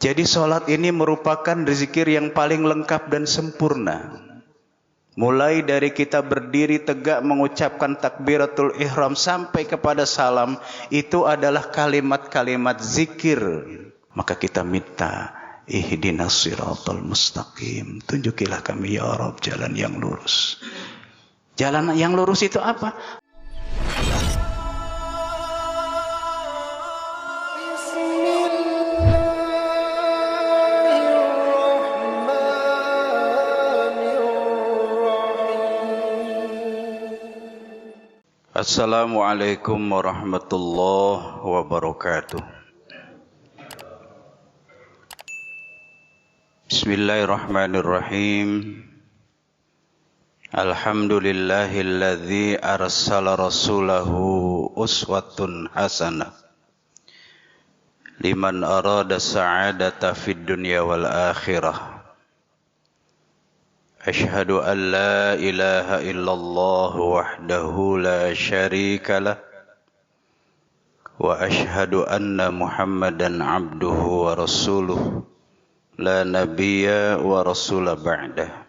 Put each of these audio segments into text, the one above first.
Jadi sholat ini merupakan zikir yang paling lengkap dan sempurna. Mulai dari kita berdiri tegak mengucapkan takbiratul ihram sampai kepada salam, itu adalah kalimat-kalimat zikir. Maka kita minta, ihdinas siratal mustaqim, tunjukilah kami ya Rabb jalan yang lurus. Jalan yang lurus itu apa? Assalamualaikum warahmatullahi wabarakatuh. Bismillahirrahmanirrahim. Alhamdulillahilladzi arsala rasulahu uswatun hasanah liman arada sa'adata fid dunya wal akhirah. Ashhadu an la ilaha illallah wahdahu la syarika lah wa ashhadu anna Muhammadan abduhu wa rasuluh la nabiyya wa rasula ba'dah.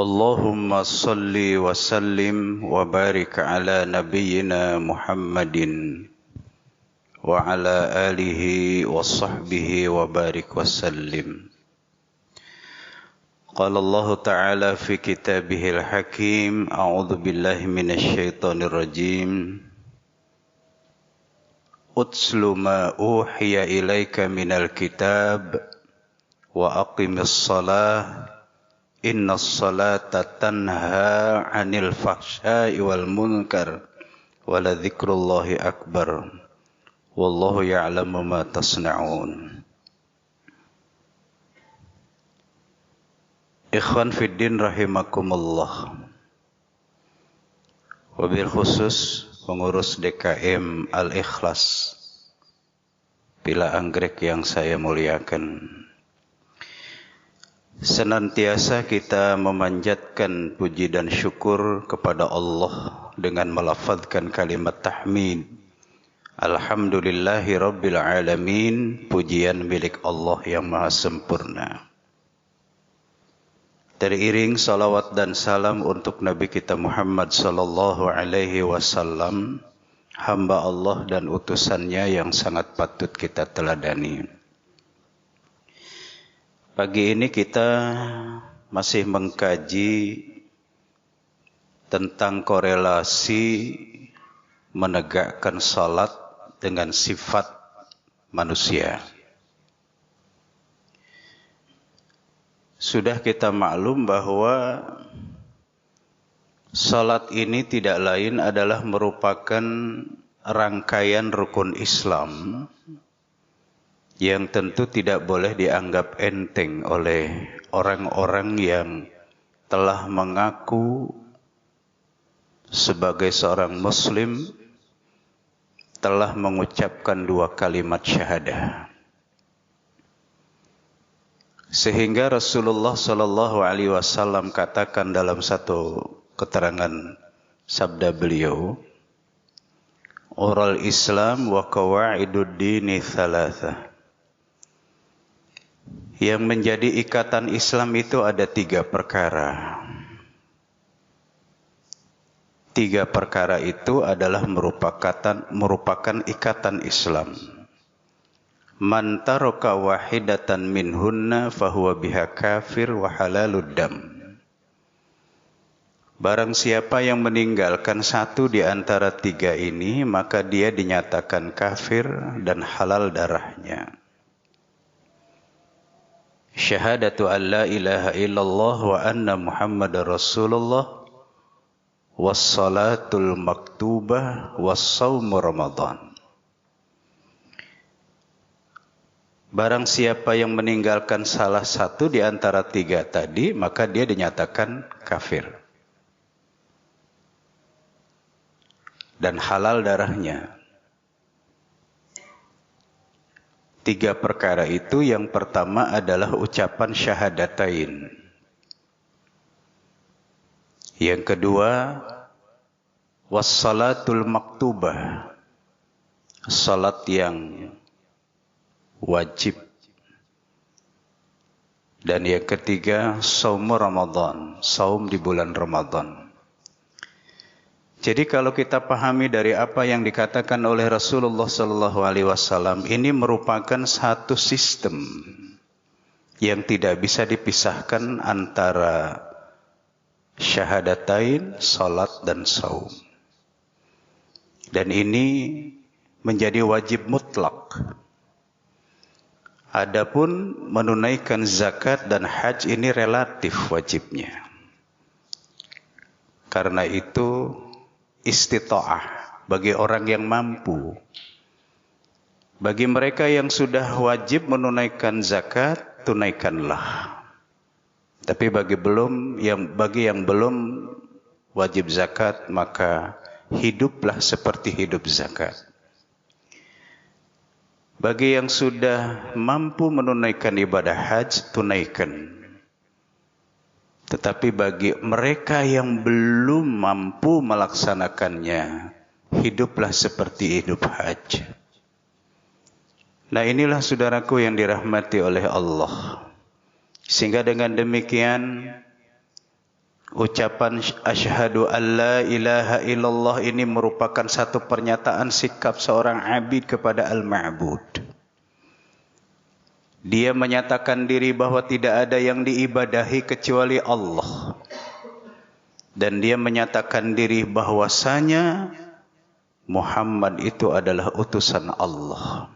Allahumma salli wa sallim wa barik ala nabiyyina Muhammadin wa ala alihi wa sahbihi wa barik wa sallim. قال الله تعالى في كتابه الحكيم أعوذ بالله من الشيطان الرجيم أتل ما أوحي إليك من الكتاب وأقم الصلاة إن الصلاة تنهى عن الفحشاء والمنكر ولذكر الله أكبر والله يعلم ما تصنعون. Ikhwan fiddin rahimakumullah. Wabil khusus pengurus DKM Al-Ikhlas Pila Anggrek yang saya muliakan. Senantiasa kita memanjatkan puji dan syukur kepada Allah dengan melafazkan kalimat tahmid. Alhamdulillahi Rabbil Alamin, pujian milik Allah yang maha sempurna. Teriring salawat dan salam untuk Nabi kita Muhammad sallallahu alaihi wasallam, hamba Allah dan utusannya yang sangat patut kita teladani. Pagi ini kita masih mengkaji tentang korelasi menegakkan salat dengan sifat manusia. Sudah kita maklum bahwa salat ini tidak lain adalah merupakan rangkaian rukun Islam yang tentu tidak boleh dianggap enteng oleh orang-orang yang telah mengaku sebagai seorang muslim, telah mengucapkan dua kalimat syahadah. Sehingga Rasulullah sallallahu alaihi wasallam katakan dalam satu keterangan sabda beliau, Ural Islam wa qawaidud dini thalatha. Yang menjadi ikatan Islam itu ada tiga perkara. Tiga perkara itu adalah merupakan ikatan Islam. Man taraka wahidatan minhunna fahuwa biha kafir wa halalud dam. Barang siapa yang meninggalkan satu di antara tiga ini, maka dia dinyatakan kafir dan halal darahnya. Syahadatu an la ilaha illallah wa anna Muhammadar Rasulullah was salatul maktubah was shaumu Ramadan. Barang siapa yang meninggalkan salah satu di antara tiga tadi, maka dia dinyatakan kafir. Dan halal darahnya. Tiga perkara itu, yang pertama adalah ucapan syahadatain. Yang kedua, wassalatul maktubah. Salat yang wajib. Dan yang ketiga, saum Ramadan, saum di bulan Ramadan. Jadi kalau kita pahami dari apa yang dikatakan oleh Rasulullah SAW, ini merupakan satu sistem yang tidak bisa dipisahkan antara syahadatain, salat dan saum. Dan ini menjadi wajib mutlak. Adapun menunaikan zakat dan haji ini relatif wajibnya. Karena itu istita'ah bagi orang yang mampu. Bagi mereka yang sudah wajib menunaikan zakat, tunaikanlah. Tapi bagi yang belum wajib zakat, maka hiduplah seperti hidup zakat. Bagi yang sudah mampu menunaikan ibadah haji, tunaikan. Tetapi bagi mereka yang belum mampu melaksanakannya, hiduplah seperti hidup haji. Nah, inilah saudaraku yang dirahmati oleh Allah. Sehingga dengan demikian, ucapan asyhadu an la ilaha illallah ini merupakan satu pernyataan sikap seorang abid kepada al-ma'bud. Dia menyatakan diri bahwa tidak ada yang diibadahi kecuali Allah. Dan dia menyatakan diri bahwasanya Muhammad itu adalah utusan Allah.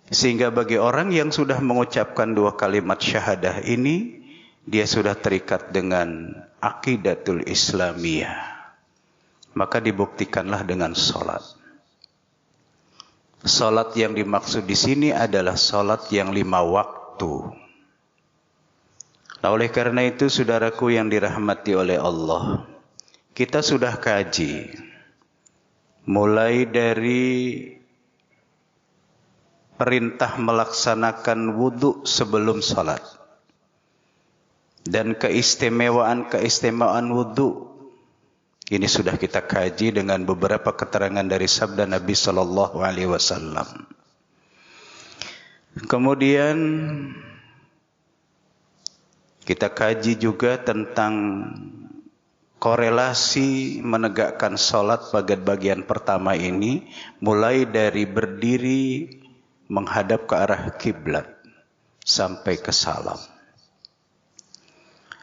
Sehingga bagi orang yang sudah mengucapkan dua kalimat syahadah ini, dia sudah terikat dengan aqidatul Islamiyah. Maka dibuktikanlah dengan salat. Salat yang dimaksud di sini adalah salat yang 5 waktu. Nah, oleh karena itu saudaraku yang dirahmati oleh Allah, kita sudah kaji mulai dari perintah melaksanakan wudu sebelum salat dan keistimewaan wudu. Ini sudah kita kaji dengan beberapa keterangan dari sabda Nabi sallallahu alaihi wasallam. Kemudian kita kaji juga tentang korelasi menegakkan salat pada bagian pertama ini, mulai dari berdiri menghadap ke arah kiblat sampai ke salam.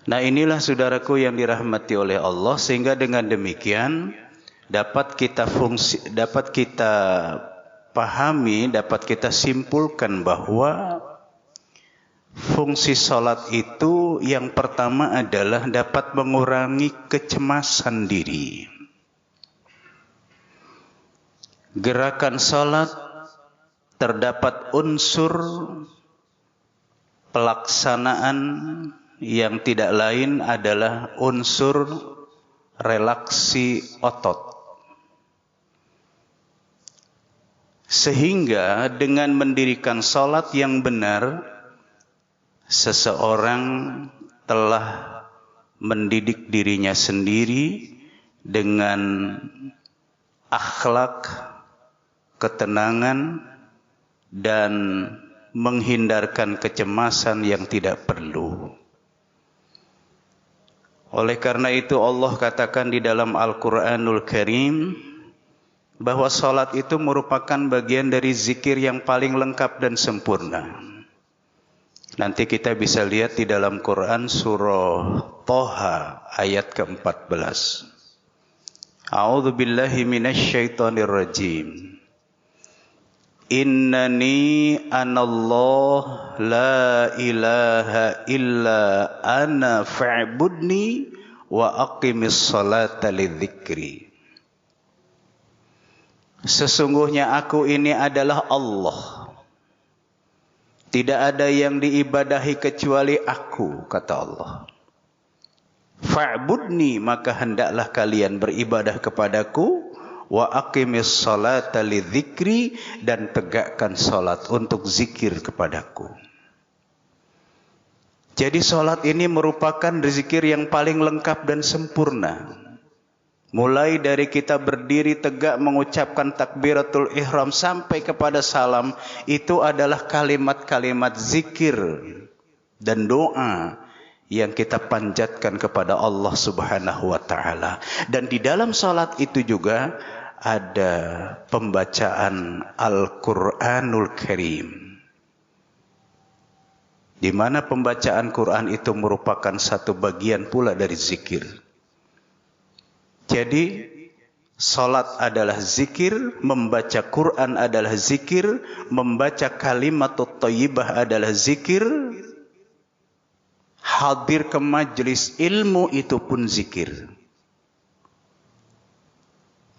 Nah, inilah saudaraku yang dirahmati oleh Allah, sehingga dengan demikian dapat kita pahami, dapat kita simpulkan bahwa fungsi salat itu yang pertama adalah dapat mengurangi kecemasan diri. Gerakan salat terdapat unsur pelaksanaan yang tidak lain adalah unsur relaksi otot. Sehingga dengan mendirikan salat yang benar, seseorang telah mendidik dirinya sendiri dengan akhlak, ketenangan, dan menghindarkan kecemasan yang tidak perlu. Oleh karena itu Allah katakan di dalam Al-Quranul Karim bahwa salat itu merupakan bagian dari zikir yang paling lengkap dan sempurna. Nanti kita bisa lihat di dalam Quran surah Thaha ayat ke-14. A'udzu billahi minasyaitonir rajim. Innani anallah la ilaha illa ana fa'budni wa aqimis salata lidzikri. Sesungguhnya aku ini adalah Allah. Tidak ada yang diibadahi kecuali aku, kata Allah. Fa'budni, maka hendaklah kalian beribadah kepadaku. Wa aqimis salata lidzikri, dan tegakkan salat untuk zikir kepadaku. Jadi salat ini merupakan zikir yang paling lengkap dan sempurna. Mulai dari kita berdiri tegak mengucapkan takbiratul ihram sampai kepada salam, itu adalah kalimat-kalimat zikir dan doa yang kita panjatkan kepada Allah Subhanahu wa taala. Dan di dalam salat itu juga ada pembacaan Al-Qur'anul Karim, di mana pembacaan Quran itu merupakan satu bagian pula dari zikir. Jadi salat adalah zikir, membaca Quran adalah zikir, membaca kalimatut thayyibah adalah zikir, hadir ke majlis ilmu itu pun zikir.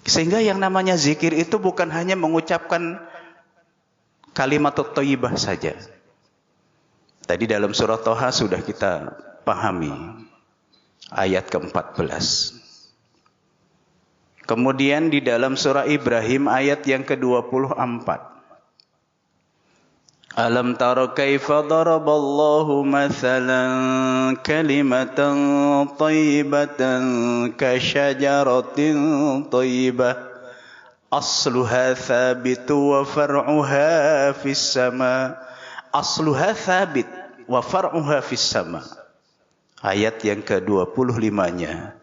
Sehingga yang namanya zikir itu bukan hanya mengucapkan kalimatut thayyibah saja. Tadi dalam surah Thaha sudah kita pahami ayat ke-14. Kemudian di dalam surah Ibrahim ayat yang ke-24. Alam tara kaifa daraballahu mathalan kalimatan thayyibatan kasyajaratin thayyibah asluha thabitu wa far'uha fis sama. Asluha thabit wa far'uha fis sama. Ayat yang ke-25-nya.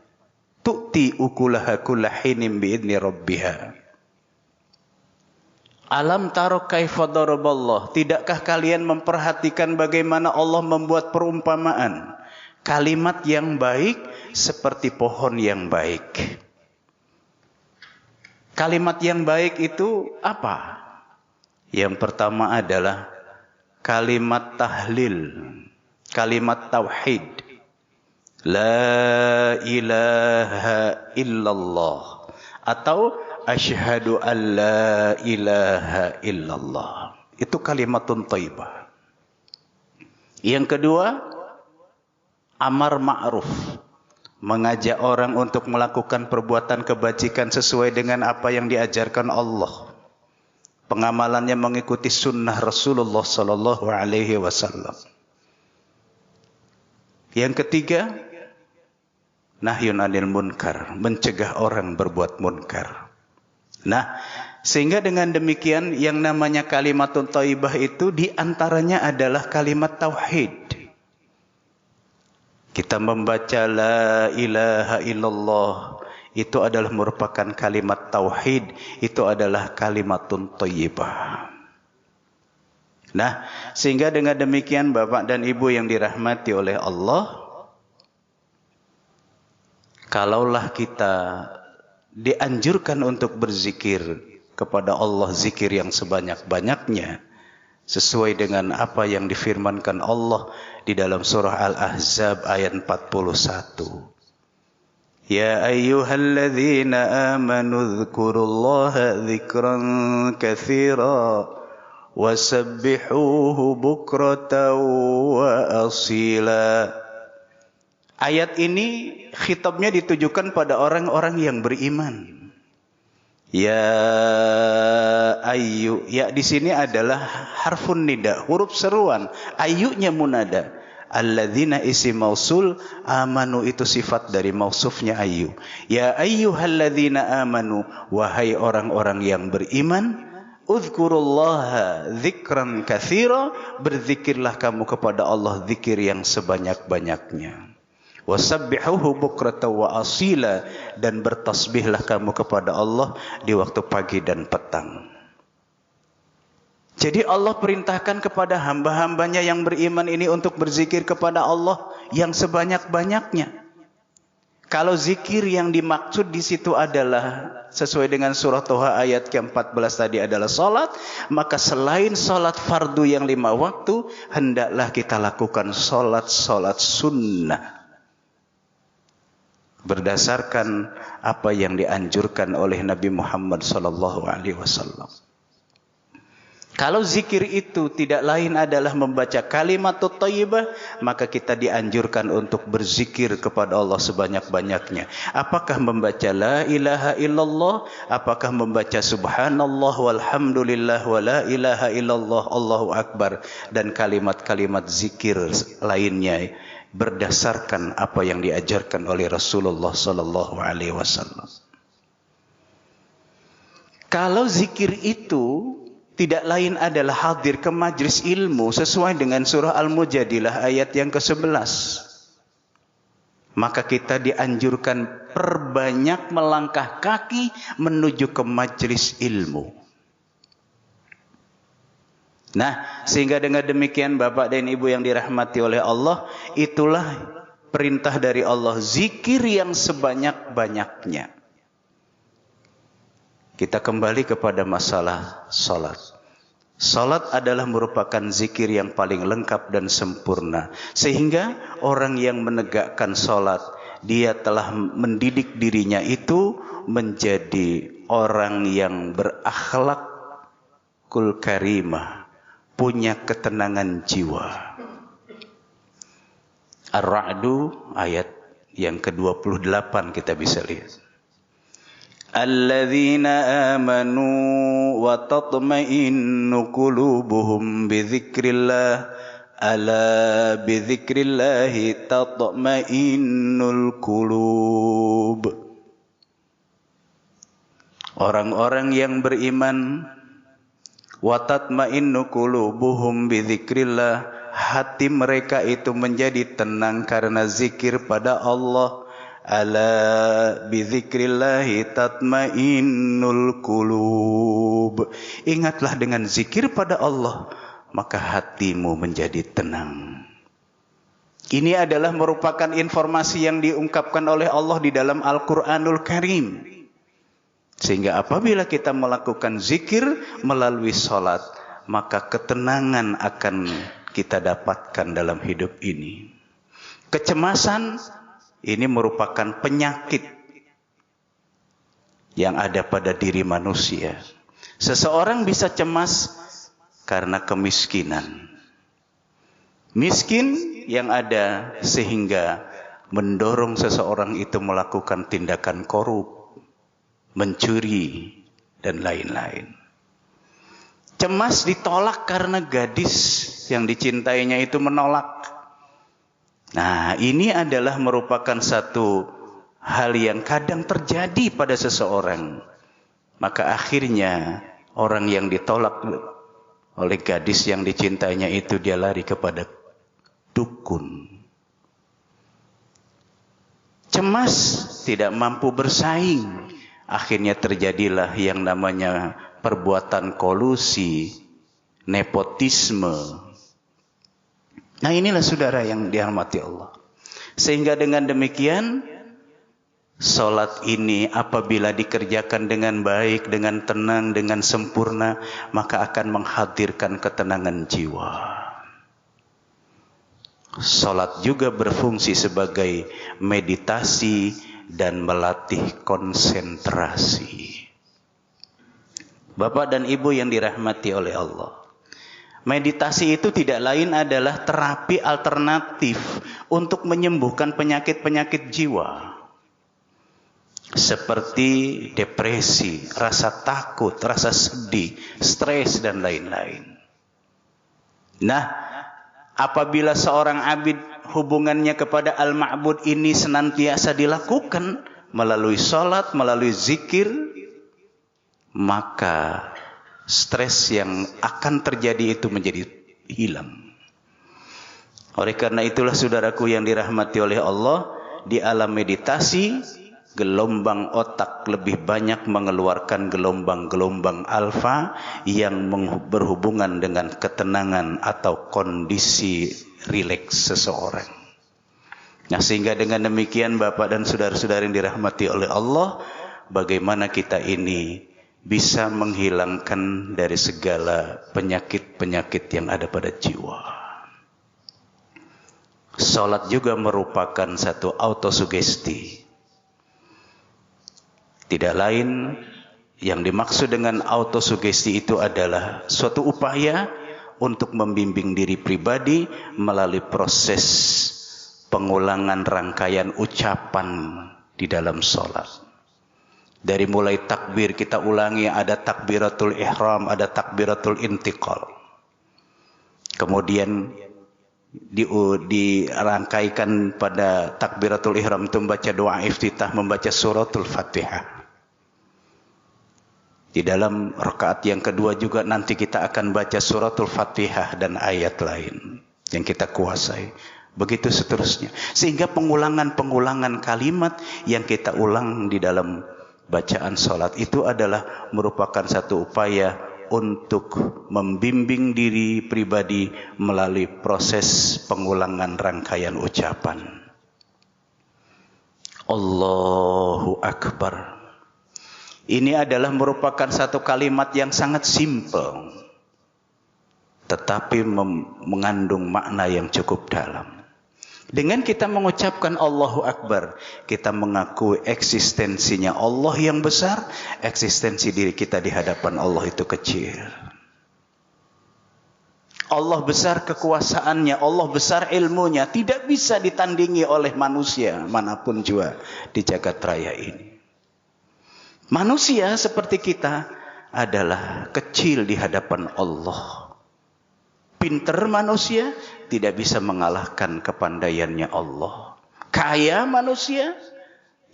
Tu'ti ukulaha kulla hinin bi'idni rabbiha. Alam taro kaifa daraballah. Tidakkah kalian memperhatikan bagaimana Allah membuat perumpamaan? Kalimat yang baik seperti pohon yang baik. Kalimat yang baik itu apa? Yang pertama adalah kalimat tahlil, kalimat tauhid. La ilaha illallah atau asyhadu an la ilaha illallah. Itu kalimatun thayyibah. Yang kedua, amar ma'ruf, mengajak orang untuk melakukan perbuatan kebajikan sesuai dengan apa yang diajarkan Allah. Pengamalannya mengikuti sunnah Rasulullah sallallahu alaihi wasallam. Yang ketiga, nahyun anil munkar, mencegah orang berbuat munkar. Nah, sehingga dengan demikian yang namanya kalimatun thayyibah itu diantaranya adalah kalimat tauhid. Kita membaca la ilaha illallah, itu adalah merupakan kalimat tauhid, itu adalah kalimatun thayyibah. Nah, sehingga dengan demikian Bapak dan Ibu yang dirahmati oleh Allah, kalaulah kita dianjurkan untuk berzikir kepada Allah, zikir yang sebanyak-banyaknya sesuai dengan apa yang difirmankan Allah di dalam surah Al-Ahzab ayat 41. Ya ayyuhalladzina amanu dzkurullaha dzikran katsira wasabbihuhu bukratan wa asila. Ayat ini khitabnya ditujukan pada orang-orang yang beriman. Ya ayyu, ya di sini adalah harfun nida, huruf seruan. Ayyunya munada. Alladzina isi mausul, amanu itu sifat dari mausufnya ayyu. Ya ayyuhalladzina amanu, wahai orang-orang yang beriman, uzkurullaha dzikran katsira, berzikirlah kamu kepada Allah zikir yang sebanyak-banyaknya. Wasabbihuhu bukratan wa asila, dan bertasbihlah kamu kepada Allah di waktu pagi dan petang. Jadi Allah perintahkan kepada hamba-hambanya yang beriman ini untuk berzikir kepada Allah yang sebanyak-banyaknya. Kalau zikir yang dimaksud di situ adalah sesuai dengan surah Thaha ayat ke-14 tadi adalah salat, maka selain salat fardu yang 5 waktu, hendaklah kita lakukan salat-salat sunnah berdasarkan apa yang dianjurkan oleh Nabi Muhammad sallallahu alaihi wasallam. Kalau zikir itu tidak lain adalah membaca kalimat thayyibah, maka kita dianjurkan untuk berzikir kepada Allah sebanyak-banyaknya. Apakah membaca la ilaha illallah, apakah membaca subhanallah walhamdulillah wa la ilaha illallah Allahu akbar, dan kalimat-kalimat zikir lainnya berdasarkan apa yang diajarkan oleh Rasulullah sallallahu alaihi wasallam. Kalau zikir itu tidak lain adalah hadir ke majlis ilmu sesuai dengan surah Al-Mujadilah ayat yang ke-11. Maka kita dianjurkan perbanyak melangkah kaki menuju ke majlis ilmu. Nah, sehingga dengan demikian Bapak dan Ibu yang dirahmati oleh Allah, itulah perintah dari Allah, zikir yang sebanyak-banyaknya. Kita kembali kepada masalah salat. Salat adalah merupakan zikir yang paling lengkap dan sempurna. Sehingga orang yang menegakkan salat, dia telah mendidik dirinya itu menjadi orang yang berakhlakul karimah, punya ketenangan jiwa. Ar-Ra'du ayat yang ke-28 kita bisa lihat. Alladzina amanu wa tatma'innu qulubuhum bidzikrillah ala bidzikrillahi tatma'innul qulub. Orang-orang yang beriman, wa tatma'innu qulubuhum bidzikrillah, hati mereka itu menjadi tenang karena zikir pada Allah. Ala bidzikrillahi tatmainnul qulub. Ingatlah dengan zikir pada Allah, maka hatimu menjadi tenang. Ini adalah merupakan informasi yang diungkapkan oleh Allah di dalam Al-Quranul Karim. Sehingga apabila kita melakukan zikir melalui salat, maka ketenangan akan kita dapatkan dalam hidup ini. Kecemasan ini merupakan penyakit yang ada pada diri manusia. Seseorang bisa cemas karena kemiskinan. Miskin yang ada sehingga mendorong seseorang itu melakukan tindakan korup, mencuri, dan lain-lain. Cemas ditolak karena gadis yang dicintainya itu menolak. Nah, ini adalah merupakan satu hal yang kadang terjadi pada seseorang. Maka akhirnya orang yang ditolak oleh gadis yang dicintainya itu, dia lari kepada dukun. Cemas, tidak mampu bersaing. Akhirnya terjadilah yang namanya perbuatan kolusi, nepotisme. Nah, inilah saudara yang dirahmati Allah. Sehingga dengan demikian, salat ini apabila dikerjakan dengan baik, dengan tenang, dengan sempurna, maka akan menghadirkan ketenangan jiwa. Salat juga berfungsi sebagai meditasi dan melatih konsentrasi. Bapak dan Ibu yang dirahmati oleh Allah, meditasi itu tidak lain adalah terapi alternatif untuk menyembuhkan penyakit-penyakit jiwa. Seperti depresi, rasa takut, rasa sedih, stres, dan lain-lain. Nah, apabila seorang abid hubungannya kepada Al-Ma'bud ini senantiasa dilakukan melalui salat, melalui zikir, maka stres yang akan terjadi itu menjadi hilang. Oleh karena itulah saudaraku yang dirahmati oleh Allah, di alam meditasi, gelombang otak lebih banyak mengeluarkan gelombang-gelombang alfa yang berhubungan dengan ketenangan atau kondisi rileks seseorang. Nah, sehingga dengan demikian Bapak dan saudara-saudara yang dirahmati oleh Allah, bagaimana kita ini bisa menghilangkan dari segala penyakit-penyakit yang ada pada jiwa. Salat juga merupakan satu autosugesti. Tidak lain Yang dimaksud dengan autosugesti itu adalah suatu upaya untuk membimbing diri pribadi melalui proses pengulangan rangkaian ucapan di dalam sholat. Dari mulai takbir kita ulangi, ada takbiratul ihram, ada takbiratul intiqal. Kemudian dirangkaikan pada takbiratul ihram itu membaca doa iftitah, membaca suratul Fatihah. Di dalam rakaat yang kedua juga nanti kita akan baca suratul Fatihah dan ayat lain yang kita kuasai. Begitu seterusnya. Sehingga pengulangan-pengulangan kalimat yang kita ulang di dalam bacaan salat itu adalah merupakan satu upaya untuk membimbing diri pribadi melalui proses pengulangan rangkaian ucapan. Allahu Akbar. Ini adalah merupakan satu kalimat yang sangat simpel, tetapi mengandung makna yang cukup dalam. Dengan kita mengucapkan Allahu Akbar, kita mengakui eksistensinya Allah yang besar, eksistensi diri kita di hadapan Allah itu kecil. Allah besar kekuasaannya, Allah besar ilmunya, tidak bisa ditandingi oleh manusia manapun juga di jagat raya ini. Manusia seperti kita adalah kecil di hadapan Allah. Pinter manusia tidak bisa mengalahkan kepandaiannya Allah. Kaya manusia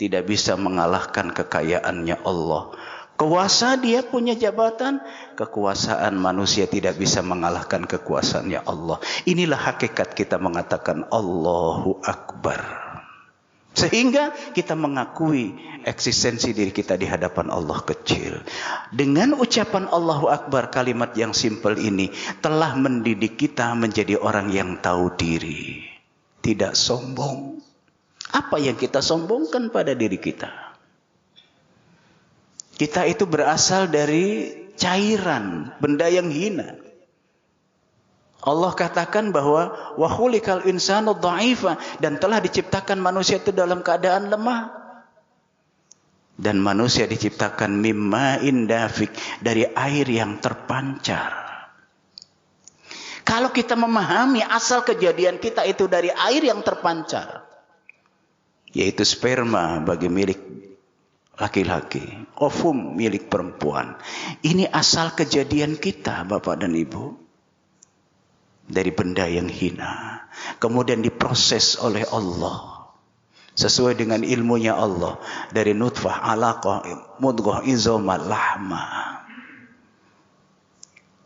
tidak bisa mengalahkan kekayaannya Allah. Kuasa dia punya jabatan, kekuasaan manusia tidak bisa mengalahkan kekuasaannya Allah. Inilah hakikat kita mengatakan Allahu Akbar. Sehingga kita mengakui eksistensi diri kita di hadapan Allah kecil. Dengan ucapan Allahu Akbar, kalimat yang simpel ini telah mendidik kita menjadi orang yang tahu diri, tidak sombong. Apa yang kita sombongkan pada diri kita? Kita itu berasal dari cairan, benda yang hina. Allah katakan bahwa wa khuliqal insanu dha'ifa, dan telah diciptakan manusia itu dalam keadaan lemah. Dan manusia diciptakan mimma'in dafik, dari air yang terpancar. Kalau kita memahami asal kejadian kita itu dari air yang terpancar, yaitu sperma bagi milik laki-laki, ovum milik perempuan. Ini asal kejadian kita, Bapak dan Ibu. Dari benda yang hina, kemudian diproses oleh Allah sesuai dengan ilmunya Allah, dari nutfah, alaqah, mudghah, izama, lahma,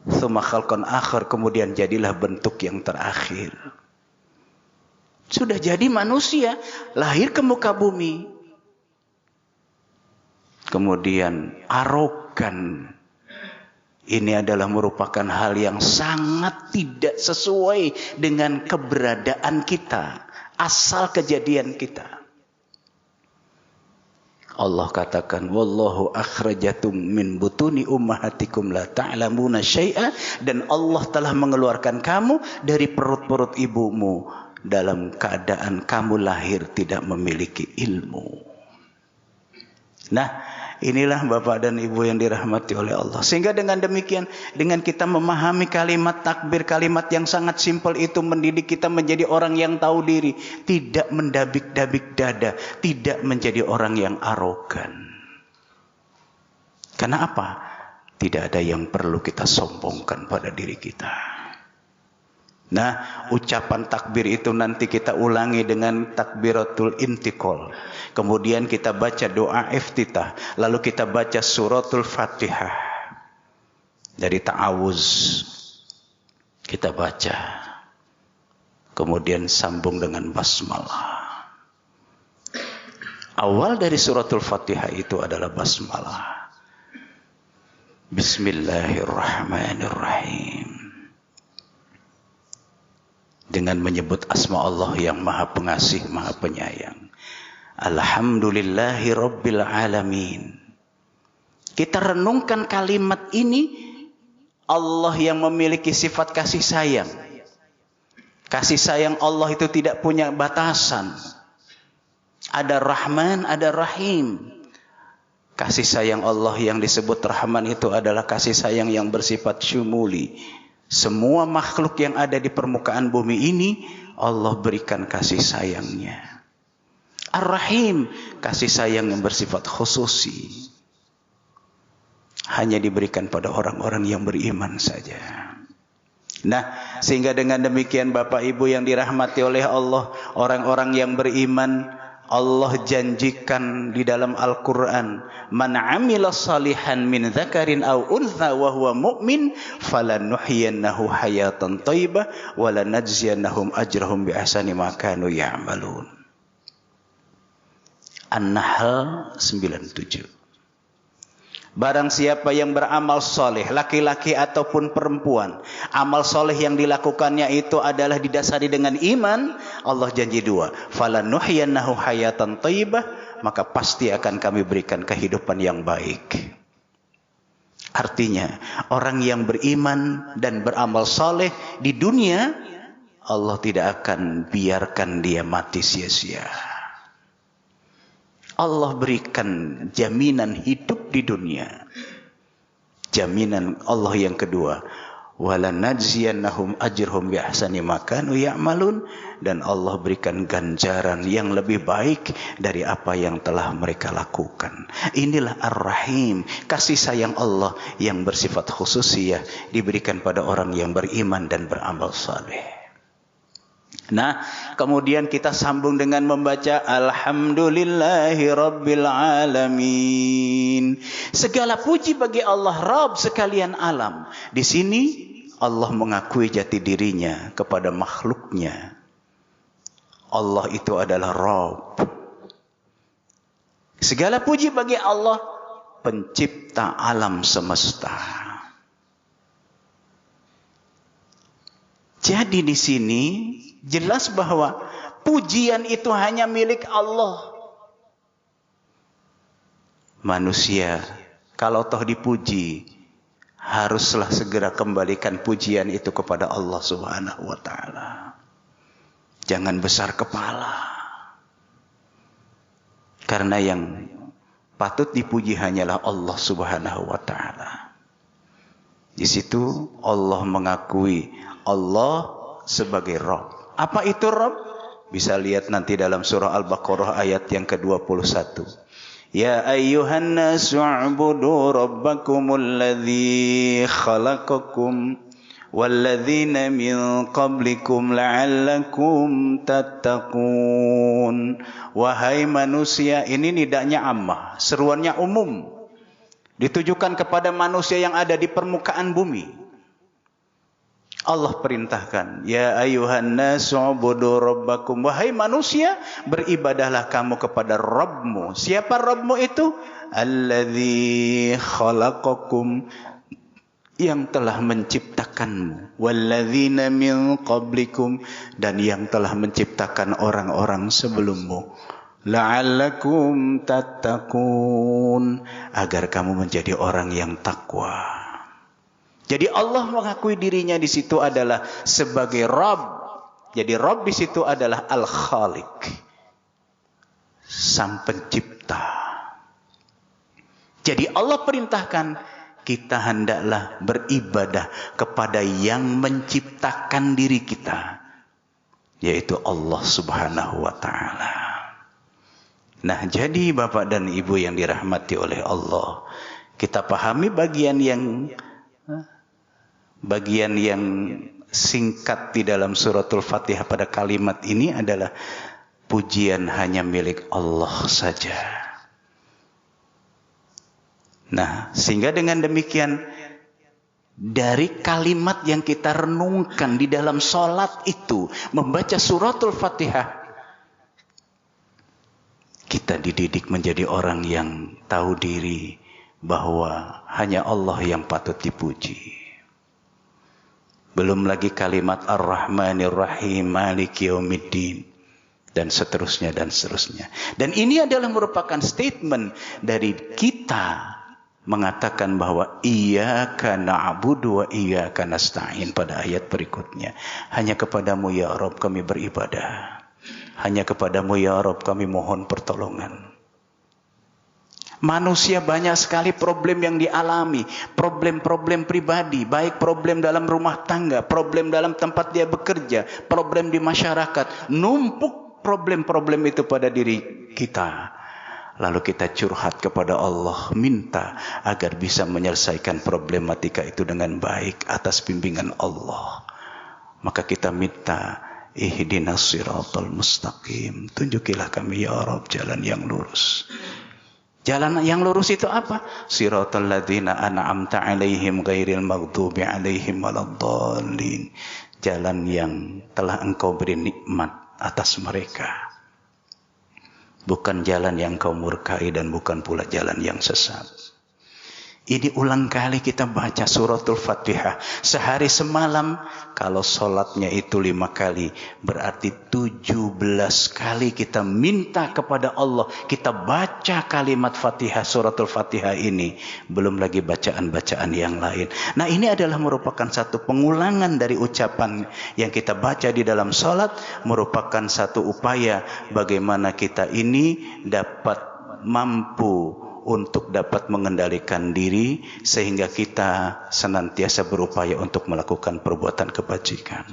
tsumma khalqan akhar, kemudian jadilah bentuk yang terakhir. Sudah jadi manusia, lahir ke muka bumi, kemudian arogan. Ini adalah merupakan hal yang sangat tidak sesuai dengan keberadaan kita, asal kejadian kita. Allah katakan, wallahu akhrajatum min butuni ummahatikum la ta'lamuna syai'a, dan Allah telah mengeluarkan kamu dari perut-perut ibumu dalam keadaan kamu lahir tidak memiliki ilmu. Nah, inilah Bapak dan Ibu yang dirahmati oleh Allah. Sehingga dengan demikian, dengan kita memahami kalimat takbir, kalimat yang sangat simpel itu mendidik kita menjadi orang yang tahu diri, tidak mendabik-dabik dada, tidak menjadi orang yang arogan. Karena apa? Tidak ada yang perlu kita sombongkan pada diri kita. Nah, ucapan takbir itu nanti kita ulangi dengan takbiratul intiqal. Kemudian kita baca doa iftitah. Lalu kita baca suratul Fatihah. Dari ta'awuz kita baca. Kemudian sambung dengan basmalah. Awal dari suratul Fatihah itu adalah basmalah. Bismillahirrahmanirrahim. Dengan menyebut asma Allah yang maha pengasih, maha penyayang. Alhamdulillahi Rabbil Alamin. Kita renungkan kalimat ini, Allah yang memiliki sifat kasih sayang. Kasih sayang Allah itu tidak punya batasan. Ada Rahman, ada Rahim. Kasih sayang Allah yang disebut Rahman itu adalah kasih sayang yang bersifat syumuli. Semua makhluk yang ada di permukaan bumi ini Allah berikan kasih sayangnya. Ar-Rahim, kasih sayang yang bersifat khususi, hanya diberikan pada orang-orang yang beriman saja. Nah, sehingga dengan demikian Bapak Ibu yang dirahmati oleh Allah, orang-orang yang beriman, Allah janjikan di dalam Al-Quran, man amila salihan min dzakarin aw untha wa huwa mu'min falanuhyiyannahu hayatan thayyibah wa lanajziyannahum ajrahum bi ahsani ma kanu ya'malun. An-Nahl 97. Barang siapa yang beramal soleh, laki-laki ataupun perempuan, amal soleh yang dilakukannya itu adalah didasari dengan iman, Allah janji dua, falanuhyiyannahu hayatan thayyibah, maka pasti akan kami berikan kehidupan yang baik. Artinya, orang yang beriman dan beramal soleh di dunia, Allah tidak akan biarkan dia mati sia-sia. Allah berikan jaminan hidup di dunia. Jaminan Allah yang kedua, walanajziyannahum ajrahum bi ahsani ma kanu ya'malun, dan Allah berikan ganjaran yang lebih baik dari apa yang telah mereka lakukan. Inilah Ar-Rahim, kasih sayang Allah yang bersifat khususiyah diberikan pada orang yang beriman dan beramal saleh. Nah, kemudian kita sambung dengan membaca Alhamdulillahi Rabbil Alamin. Segala puji bagi Allah, Rabb sekalian alam. Di sini Allah mengakui jati dirinya kepada makhluknya. Allah itu adalah Rabb. Segala puji bagi Allah, pencipta alam semesta. Jadi di sini jelas bahwa pujian itu hanya milik Allah. Manusia kalau toh dipuji, haruslah segera kembalikan pujian itu kepada Allah Subhanahu wa taala. Jangan besar kepala. Karena yang patut dipuji hanyalah Allah Subhanahu wa taala. Di situ Allah mengakui Allah sebagai Rabb. Apa itu Rabb? Bisa lihat nanti dalam surah Al-Baqarah ayat yang ke-21. Ya ayyuhan nasu u'budu rabbakumul ladzi khalaqakum walladzina min qablikum la'allakum tattaqun. Wahai manusia, ini nidanya ammah, seruannya umum, ditujukan kepada manusia yang ada di permukaan bumi. Allah perintahkan, ya ayyuhan nasu ubudu rabbakum, wahai manusia, beribadahlah kamu kepada Rabbmu. Siapa Rabbmu itu? Alladzi khalaqakum, yang telah menciptakanmu, walladzina min qablikum, dan yang telah menciptakan orang-orang sebelummu, la'allakum tattaqun, agar kamu menjadi orang yang takwa. Jadi Allah mengakui dirinya di situ adalah sebagai Rabb. Jadi Rabb di situ adalah Al-Khaliq, Sang Pencipta. Jadi Allah perintahkan kita hendaklah beribadah kepada yang menciptakan diri kita, yaitu Allah Subhanahu wa taala. Nah, jadi Bapak dan Ibu yang dirahmati oleh Allah, kita pahami bagian yang singkat di dalam suratul Fatihah pada kalimat ini adalah pujian hanya milik Allah saja. Nah, sehingga dengan demikian dari kalimat yang kita renungkan di dalam sholat itu, membaca suratul Fatihah, kita dididik menjadi orang yang tahu diri bahwa hanya Allah yang patut dipuji. Belum lagi kalimat Ar-Rahmanir Rahim, Maliki Yaumiddin, dan seterusnya dan seterusnya. Dan ini adalah merupakan statement dari kita mengatakan bahwa iyyaka na'budu wa iyyaka nasta'in pada ayat berikutnya. Hanya kepadamu ya Rabb kami beribadah. Hanya kepadamu ya Rabb kami mohon pertolongan. Manusia banyak sekali problem yang dialami, problem-problem pribadi, baik problem dalam rumah tangga, problem dalam tempat dia bekerja, problem di masyarakat. Numpuk problem-problem itu pada diri kita. Lalu kita curhat kepada Allah, minta agar bisa menyelesaikan problematika itu dengan baik atas bimbingan Allah. Maka kita minta, ihdinas siratal mustaqim, tunjukilah kami ya Rabb jalan yang lurus. Jalan yang lurus itu apa? Siratal ladzina an'amta 'alaihim ghairil maghdubi 'alaihim waladdallin. Jalan yang telah Engkau beri nikmat atas mereka. Bukan jalan yang Kau murkai dan bukan pula jalan yang sesat. Ini ulang kali kita baca suratul Fatihah. Sehari semalam, kalau sholatnya itu 5 kali, berarti 17 kali kita minta kepada Allah. Kita baca kalimat Fatihah, suratul Fatihah ini. Belum lagi bacaan-bacaan yang lain. Nah, ini adalah merupakan satu pengulangan dari ucapan yang kita baca di dalam sholat. Merupakan satu upaya bagaimana kita ini dapat mampu untuk dapat mengendalikan diri sehingga kita senantiasa berupaya untuk melakukan perbuatan kebajikan.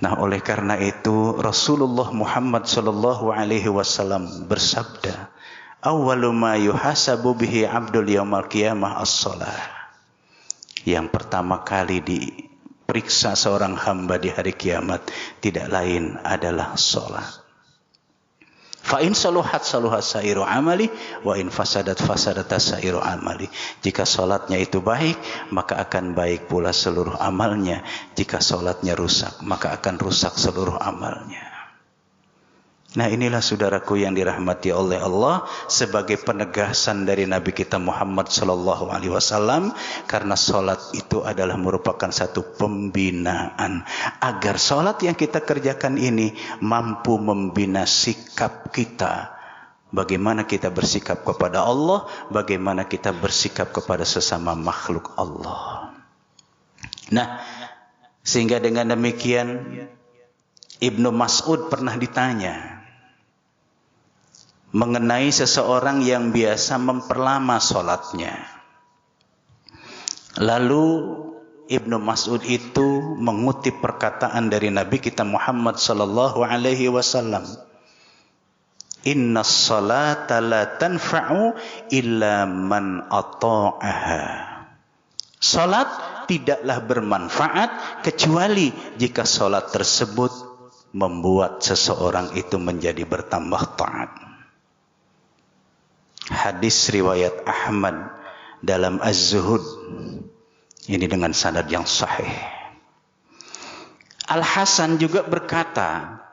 Nah, oleh karena itu Rasulullah Muhammad sallallahu alaihi wasallam bersabda, "Awwalu ma yuhasabu bihi 'abdul yaumil qiyamah as-shalah." Yang pertama kali diperiksa seorang hamba di hari kiamat tidak lain adalah salat. Fa in saluhat saluhat sairu amali wa in fasadat fasadat sairu amali. Jika salatnya itu baik, maka akan baik pula seluruh amalnya. Jika salatnya rusak, maka akan rusak seluruh amalnya. Nah, inilah saudaraku yang dirahmati oleh Allah sebagai penegasan dari Nabi kita Muhammad sallallahu alaihi wasallam, karena salat itu adalah merupakan satu pembinaan agar salat yang kita kerjakan ini mampu membina sikap kita. Bagaimana kita bersikap kepada Allah, bagaimana kita bersikap kepada sesama makhluk Allah. Nah, sehingga dengan demikian Ibnu Mas'ud pernah ditanya mengenai seseorang yang biasa memperlama sholatnya. Lalu Ibnu Mas'ud itu mengutip perkataan dari Nabi kita Muhammad sallallahu alaihi wasallam, "Innas salata la tanfa'u illa man ata'aha." Salat tidaklah bermanfaat kecuali jika salat tersebut membuat seseorang itu menjadi bertambah taat. Hadis riwayat Ahmad dalam Az-Zuhud. Ini dengan sanad yang sahih. Al-Hasan juga berkata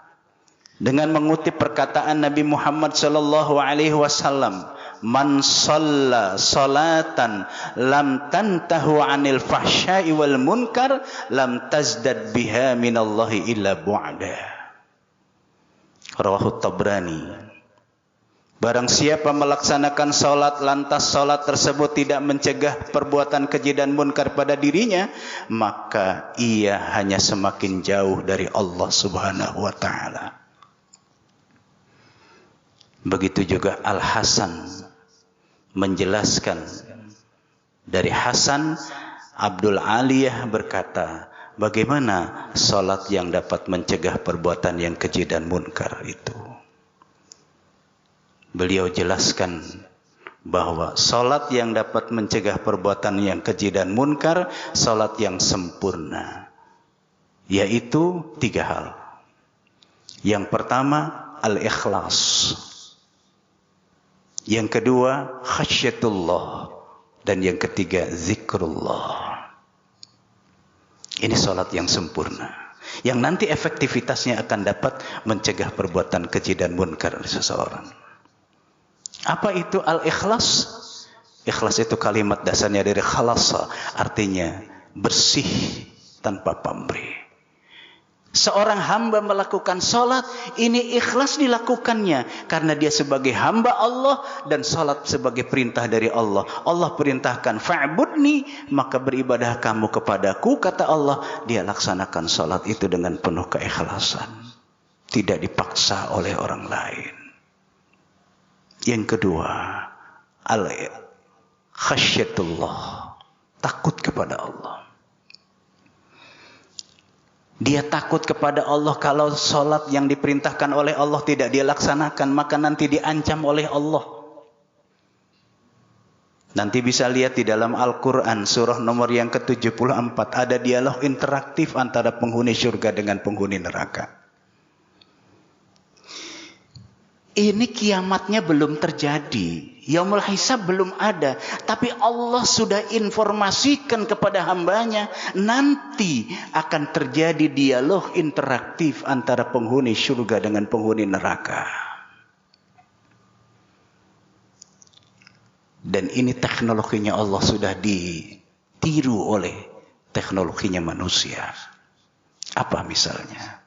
dengan mengutip perkataan Nabi Muhammad sallallahu alaihi wasallam, "Man shalla salatan lam tantahu 'anil fahsya'i wal munkar lam tazdad biha minallahi illa bu'da." Rawahu Tabrani. Barang siapa melaksanakan salat lantas salat tersebut tidak mencegah perbuatan keji dan munkar pada dirinya, maka ia hanya semakin jauh dari Allah Subhanahu wa taala. Begitu juga Al-Hasan menjelaskan dari Hasan Abdul Aliyah berkata, bagaimana salat yang dapat mencegah perbuatan yang keji dan munkar itu? Beliau jelaskan bahwa salat yang dapat mencegah perbuatan yang keji dan munkar, salat yang sempurna, yaitu 3 hal. Yang pertama, al-ikhlas. Yang kedua, khasyatullah. Dan yang ketiga, zikrullah. Ini salat yang sempurna, yang nanti efektivitasnya akan dapat mencegah perbuatan keji dan munkar dari seseorang. Apa itu al-ikhlas? Ikhlas itu kalimat dasarnya dari khalasa, artinya bersih tanpa pamrih. Seorang hamba melakukan salat, ini ikhlas dilakukannya karena dia sebagai hamba Allah dan salat sebagai perintah dari Allah. Allah perintahkan fa'budni, maka beribadah kamu kepadaku, kata Allah. Dia laksanakan salat itu dengan penuh keikhlasan, tidak dipaksa oleh orang lain. Yang kedua, khasyatullah, takut kepada Allah. Dia takut kepada Allah kalau sholat yang diperintahkan oleh Allah tidak dia laksanakan, maka nanti diancam oleh Allah. Nanti bisa lihat di dalam Al-Quran surah nomor yang ke-74 ada dialog interaktif antara penghuni surga dengan penghuni neraka. Ini kiamatnya belum terjadi. Yaumul hisab belum ada. Tapi Allah sudah informasikan kepada hambanya. Nanti akan terjadi dialog interaktif antara penghuni surga dengan penghuni neraka. Dan ini teknologinya Allah sudah ditiru oleh teknologinya manusia. Apa misalnya?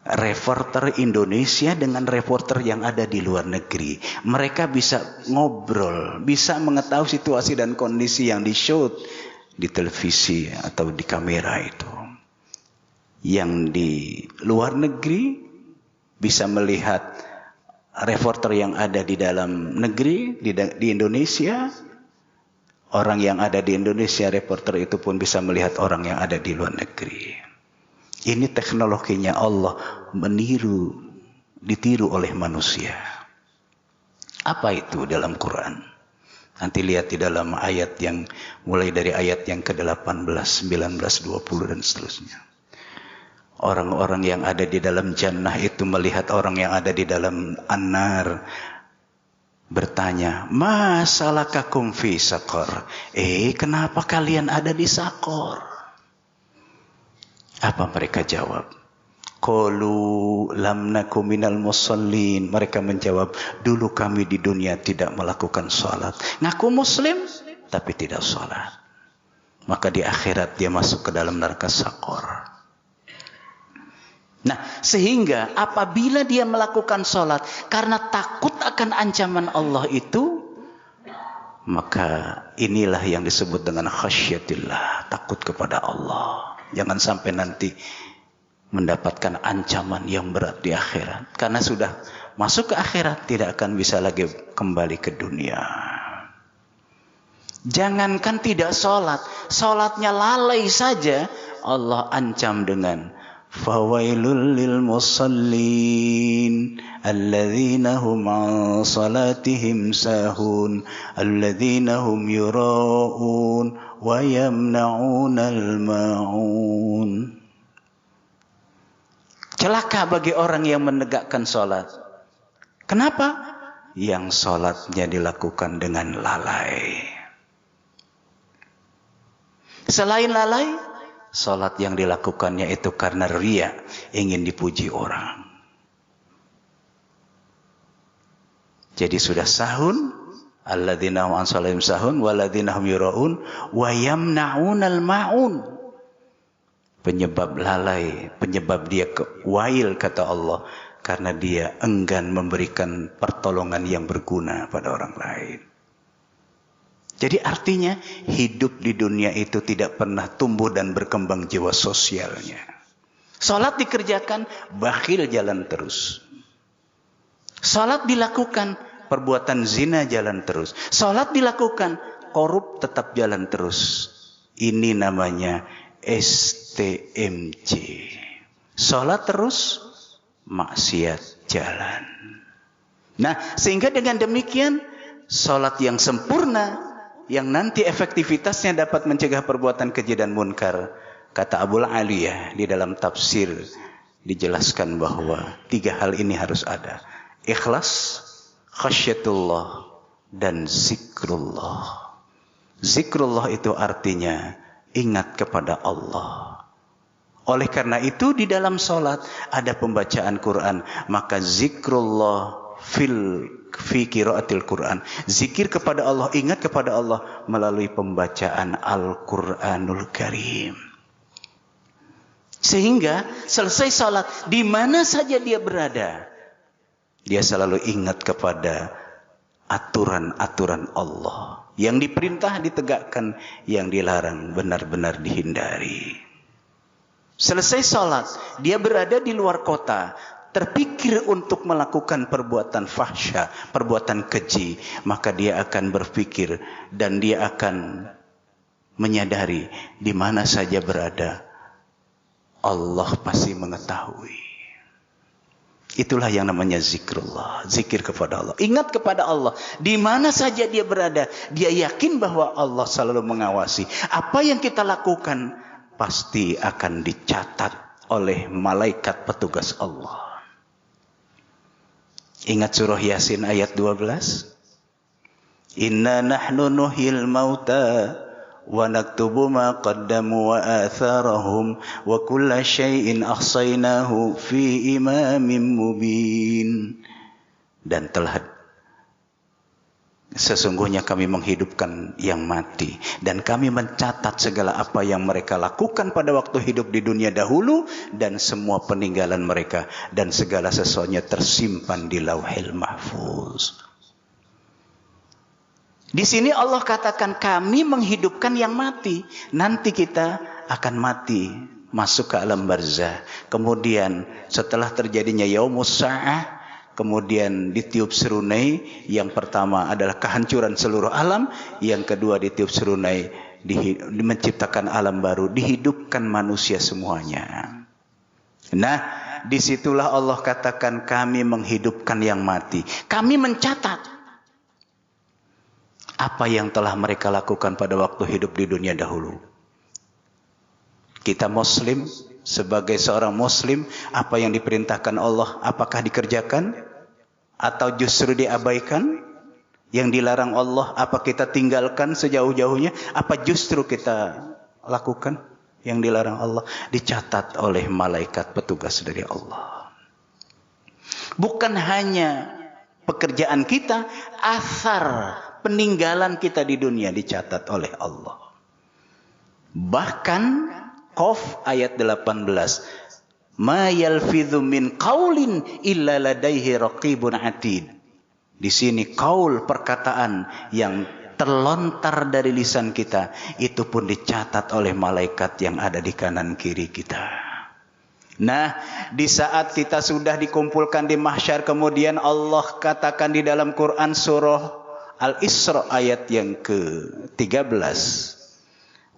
Reporter Indonesia dengan reporter yang ada di luar negeri. Mereka bisa ngobrol, bisa mengetahui situasi dan kondisi yang di-shoot di televisi atau di kamera itu. Yang di luar negeri bisa melihat reporter yang ada di dalam negeri, di Indonesia. Orang yang ada di Indonesia, reporter itu pun bisa melihat orang yang ada di luar negeri. Ini teknologinya Allah ditiru oleh manusia. Apa itu dalam Quran? Nanti lihat di dalam ayat yang mulai dari ayat yang ke-18, 19, 20 dan seterusnya. Orang-orang yang ada di dalam jannah itu melihat orang yang ada di dalam an-nar bertanya, "Ma salakakum fi saqar?" Kenapa kalian ada di Sakor? Apa mereka jawab? Qalu lam naku minal musallin. Mereka menjawab, dulu kami di dunia tidak melakukan salat. Ngaku muslim tapi tidak salat. Maka di akhirat dia masuk ke dalam neraka Sakor. Nah, sehingga apabila dia melakukan salat karena takut akan ancaman Allah itu, maka inilah yang disebut dengan khasyatillah, takut kepada Allah. Jangan sampai nanti mendapatkan ancaman yang berat di akhirat. Karena sudah masuk ke akhirat, tidak akan bisa lagi kembali ke dunia. Jangankan tidak sholat, sholatnya lalai saja, Allah ancam dengan fawailul lil musallin alladzina hum an salatihim sahun alladzina hum yura'un wa yamna'unal ma'un. Celaka bagi orang yang menegakkan sholat. Kenapa? Yang sholatnya dilakukan dengan lalai. Selain lalai, sholat yang dilakukannya itu karena riya, ingin dipuji orang. Jadi sudah sahun, alladzina hum an salatihim sahun walladzina hum yura'un wa yamna'unal ma'un. Penyebab lalai, penyebab dia wail kata Allah, karena dia enggan memberikan pertolongan yang berguna pada orang lain. Jadi artinya hidup di dunia itu tidak pernah tumbuh dan berkembang jiwa sosialnya. Salat dikerjakan, bakhil jalan terus. Salat dilakukan, perbuatan zina jalan terus. Salat dilakukan, korup tetap jalan terus. Ini namanya STMJ. Salat terus, maksiat jalan. Nah, sehingga dengan demikian salat yang sempurna, yang nanti efektivitasnya dapat mencegah perbuatan keji dan munkar. Kata Abul Aliyah di dalam tafsir dijelaskan bahwa 3 hal ini harus ada. Ikhlas, khasyatullah, dan zikrullah. Zikrullah itu artinya ingat kepada Allah. Oleh karena itu di dalam sholat ada pembacaan Quran. Maka zikrullah fi qiraatil Quran. Zikir kepada Allah, ingat kepada Allah melalui pembacaan Al-Quranul Karim. Sehingga selesai sholat, di mana saja dia berada, dia selalu ingat kepada aturan-aturan Allah. Yang diperintah ditegakkan, yang dilarang benar-benar dihindari. Selesai sholat, dia berada di luar kota, terpikir untuk melakukan perbuatan fahsya, perbuatan keji, maka dia akan berpikir dan dia akan menyadari di mana saja berada, Allah pasti mengetahui. Itulah yang namanya zikrullah, zikir kepada Allah. Ingat kepada Allah, di mana saja dia berada, dia yakin bahwa Allah selalu mengawasi. Apa yang kita lakukan pasti akan dicatat oleh malaikat petugas Allah. Ingat surah Yasin ayat 12? Inna nahnu nuhyil mauta wa naktubu ma qaddamu wa atharahum wa kulla syai'in ahsaynahu fi imamin mubin. Dan telah sesungguhnya kami menghidupkan yang mati dan kami mencatat segala apa yang mereka lakukan pada waktu hidup di dunia dahulu dan semua peninggalan mereka dan segala sesuatunya tersimpan di Lauhil Mahfuz. Di sini Allah katakan kami menghidupkan yang mati. Nanti kita akan mati, masuk ke alam barzah. Kemudian setelah terjadinya yaumus sa'ah, kemudian ditiup serunai. Yang pertama adalah kehancuran seluruh alam. Yang kedua ditiup serunai, menciptakan alam baru, dihidupkan manusia semuanya. Nah, disitulah Allah katakan kami menghidupkan yang mati. Kami mencatat apa yang telah mereka lakukan pada waktu hidup di dunia dahulu. Kita muslim, sebagai seorang muslim, apa yang diperintahkan Allah, apakah dikerjakan? Atau justru diabaikan? Yang dilarang Allah, apa kita tinggalkan sejauh-jauhnya? Apa justru kita lakukan? Yang dilarang Allah, dicatat oleh malaikat petugas dari Allah. Bukan hanya pekerjaan kita, asar peninggalan kita di dunia dicatat oleh Allah. Bahkan Qaf ayat 18, ma yalfidhu min qaulin illa ladaihi raqibun atid. Di sini qaul, perkataan yang terlontar dari lisan kita, itu pun dicatat oleh malaikat yang ada di kanan kiri kita. Nah, di saat kita sudah dikumpulkan di mahsyar, kemudian Allah katakan di dalam Quran surah Al-Isra ayat yang ke-13.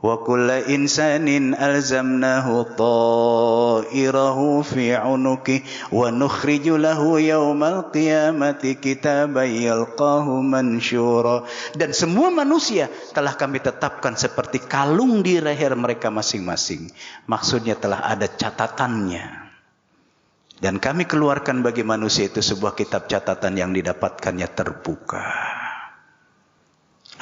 Wa kulla insanin alzamnahu ta'irahu fi 'unuki wa nukhriju lahu yawmal qiyamati kitaban yalqahu mansyura. Dan semua manusia telah kami tetapkan seperti kalung di leher mereka masing-masing. Maksudnya telah ada catatannya. Dan kami keluarkan bagi manusia itu sebuah kitab catatan yang didapatkannya terbuka.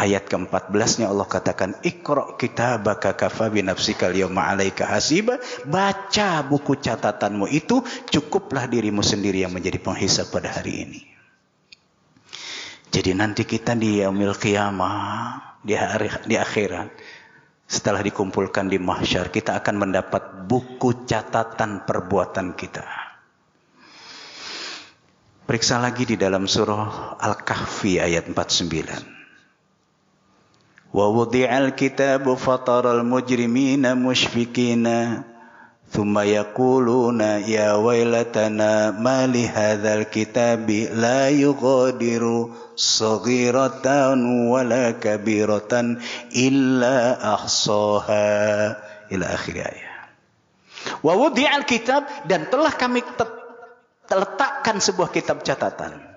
Ayat ke-14-nya Allah katakan, Iqra' kitabaka kafa bi nafsika al-yawma 'alaika hasiba. Baca buku catatanmu itu, cukuplah dirimu sendiri yang menjadi penghisab pada hari ini. Jadi nanti kita di yaumil qiyamah, di akhirat, setelah dikumpulkan di mahsyar, kita akan mendapat buku catatan perbuatan kita. Periksa lagi di dalam surah Al-Kahfi ayat 49. Wa wudi'al kitabu fataral mujrimina mushfikina thumma yaquluna ya wailatana ma li hadzal kitabi la yughadiru saghiratan wala kabiratan illa ahsaha ila akhir ayat. Wa wudi'al kitab, dan telah kami letakkan sebuah kitab catatan.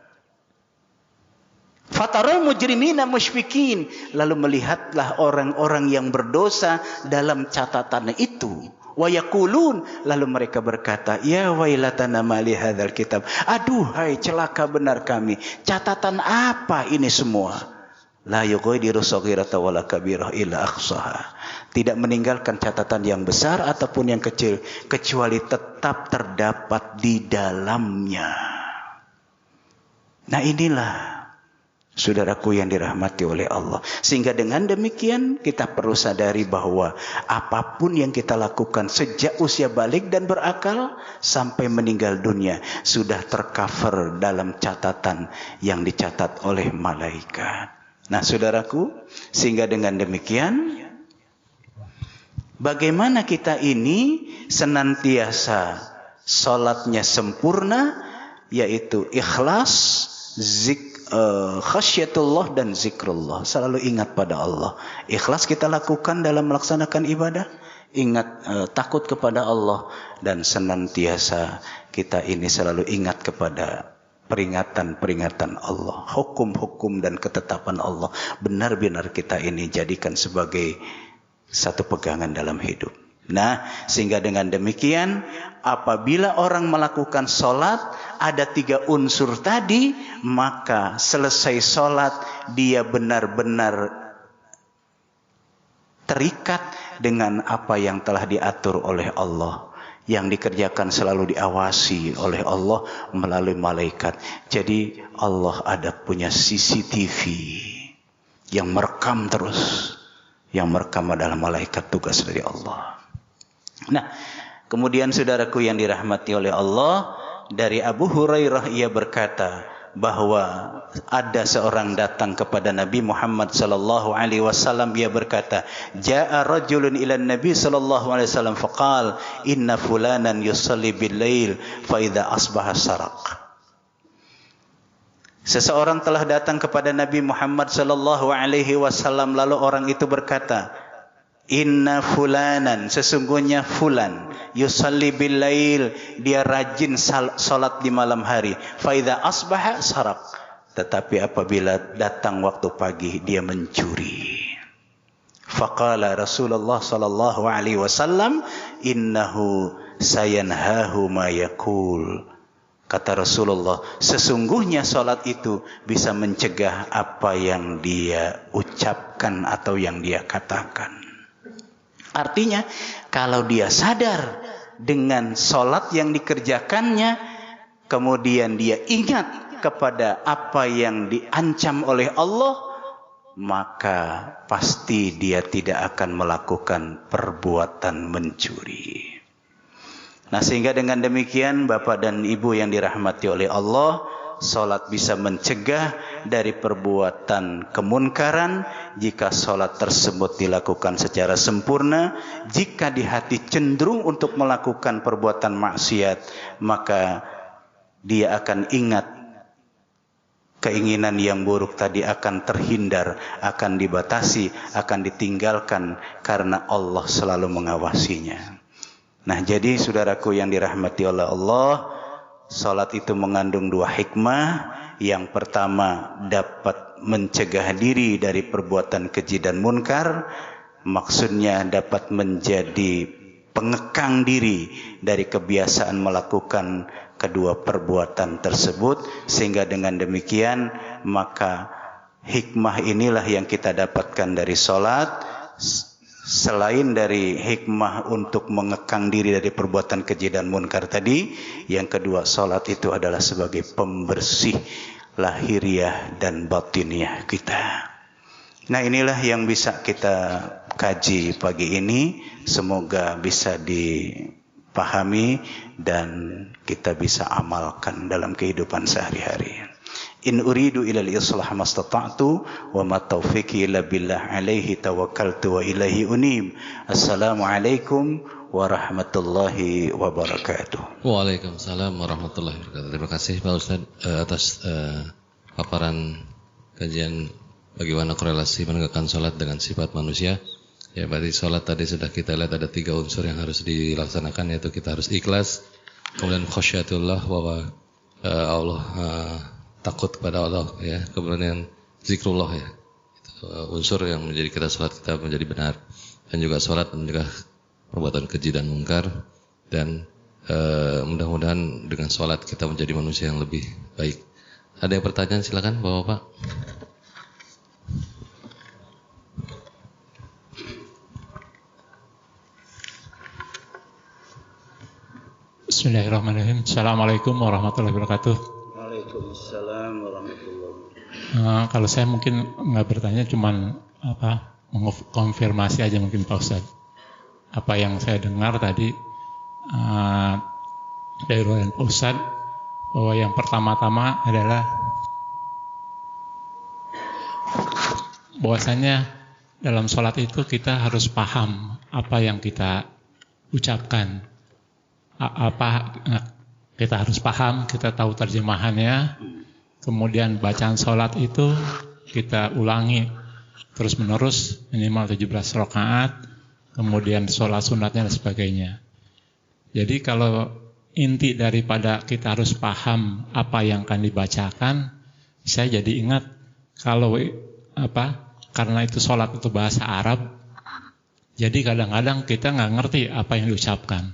Fataral mujrimina musyfikin, lalu melihatlah orang-orang yang berdosa dalam catatan itu. Wa yaqulun, lalu mereka berkata, ya wailatana ma li hadzal kitab. Aduhai celaka benar kami. Catatan apa ini semua? La yughadiru saghiratan wala kabirah illa ahsaha. Tidak meninggalkan catatan yang besar ataupun yang kecil, kecuali tetap terdapat di dalamnya. Nah, inilah saudaraku yang dirahmati oleh Allah. Sehingga dengan demikian kita perlu sadari bahwa apapun yang kita lakukan sejak usia balik dan berakal sampai meninggal dunia sudah tercover dalam catatan yang dicatat oleh malaikat. Nah, saudaraku, sehingga dengan demikian bagaimana kita ini senantiasa Salatnya sempurna, yaitu ikhlas, khasyatullah dan zikrullah. Selalu ingat pada Allah. Ikhlas kita lakukan dalam melaksanakan ibadah. Ingat takut kepada Allah. Dan senantiasa kita ini selalu ingat kepada peringatan-peringatan Allah. Hukum-hukum dan ketetapan Allah. Benar-benar kita ini jadikan sebagai satu pegangan dalam hidup. Nah, sehingga dengan demikian, apabila orang melakukan sholat, ada 3 unsur tadi, maka selesai sholat, dia benar-benar terikat dengan apa yang telah diatur oleh Allah. Yang dikerjakan selalu diawasi oleh Allah melalui malaikat. Jadi Allah ada punya CCTV yang merekam terus. Yang merekam adalah malaikat, tugas dari Allah. Nah, kemudian saudaraku yang dirahmati oleh Allah, dari Abu Hurairah ia berkata bahwa ada seorang datang kepada Nabi Muhammad sallallahu alaihi wasallam, ia berkata, "Ja'a rajulun ila Nabi sallallahu alaihi wasallam faqala, inna fulanan yusalli bil-lail fa idza asbaha saraq." Seseorang telah datang kepada Nabi Muhammad sallallahu alaihi wasallam, lalu orang itu berkata, "Inna fulanan, sesungguhnya fulan, yusalli bil-lail, dia rajin salat di malam hari, fa idza asbaha saraq, tetapi apabila datang waktu pagi dia mencuri." Faqala Rasulullah sallallahu alaihi wasallam, "Innahu sayanhahu ma yaqul." Kata Rasulullah, sesungguhnya salat itu bisa mencegah apa yang dia ucapkan atau yang dia katakan. Artinya, kalau dia sadar dengan salat yang dikerjakannya, kemudian dia ingat kepada apa yang diancam oleh Allah, maka pasti dia tidak akan melakukan perbuatan mencuri. Nah, sehingga dengan demikian Bapak dan Ibu yang dirahmati oleh Allah, salat bisa mencegah dari perbuatan kemunkaran jika salat tersebut dilakukan secara sempurna. Jika di hati cenderung untuk melakukan perbuatan maksiat, maka dia akan ingat keinginan yang buruk tadi akan terhindar, akan dibatasi, akan ditinggalkan karena Allah selalu mengawasinya. Nah, jadi saudaraku yang dirahmati oleh Allah, salat itu mengandung 2 hikmah. Yang pertama, dapat mencegah diri dari perbuatan keji dan munkar. Maksudnya dapat menjadi pengekang diri dari kebiasaan melakukan kedua perbuatan tersebut. Sehingga dengan demikian, maka hikmah inilah yang kita dapatkan dari salat. Selain dari hikmah untuk mengekang diri dari perbuatan keji dan munkar tadi, yang kedua, salat itu adalah sebagai pembersih lahiriah dan batiniah kita. Nah, inilah yang bisa kita kaji pagi ini. Semoga bisa dipahami dan kita bisa amalkan dalam kehidupan sehari-hari. In uridu ilal islah mastata'tu wa ma taufiqi illa billah alaihi tawakkaltu wa ilaihi unib. Assalamualaikum warahmatullahi wabarakatuh. Waalaikumsalam warahmatullahi wabarakatuh. Terima kasih Pak Ustadz atas paparan kajian bagaimana korelasi menegakkan sholat dengan sifat manusia. Ya, berarti sholat tadi sudah kita lihat ada 3 unsur yang harus dilaksanakan, yaitu kita harus ikhlas, kemudian khasyatullah bahwa Allah takut kepada Allah, ya, kemudian zikrullah, ya, itu unsur yang menjadi kita sholat kita menjadi benar, dan juga sholat mencegah perbuatan keji dan mungkar, dan mudah-mudahan dengan sholat kita menjadi manusia yang lebih baik. Ada yang pertanyaan, silakan Bapak-bapak. Bismillahirrahmanirrahim. Assalamualaikum warahmatullahi wabarakatuh. Waalaikumsalam warahmatullahi wabarakatuh. Kalau saya mungkin nggak bertanya, cuman konfirmasi aja mungkin Pak Ustadz. Apa yang saya dengar tadi dari Pak Ustadz, bahwa yang pertama-tama adalah bahwasanya dalam sholat itu kita harus paham apa yang kita ucapkan. kita harus paham, kita tahu terjemahannya. Kemudian bacaan sholat itu kita ulangi terus menerus minimal 17 rakaat. Kemudian sholat sunatnya dan sebagainya. Jadi kalau inti daripada kita harus paham apa yang akan dibacakan, saya jadi ingat kalau karena itu sholat itu bahasa Arab, jadi kadang-kadang kita nggak ngerti apa yang diucapkan.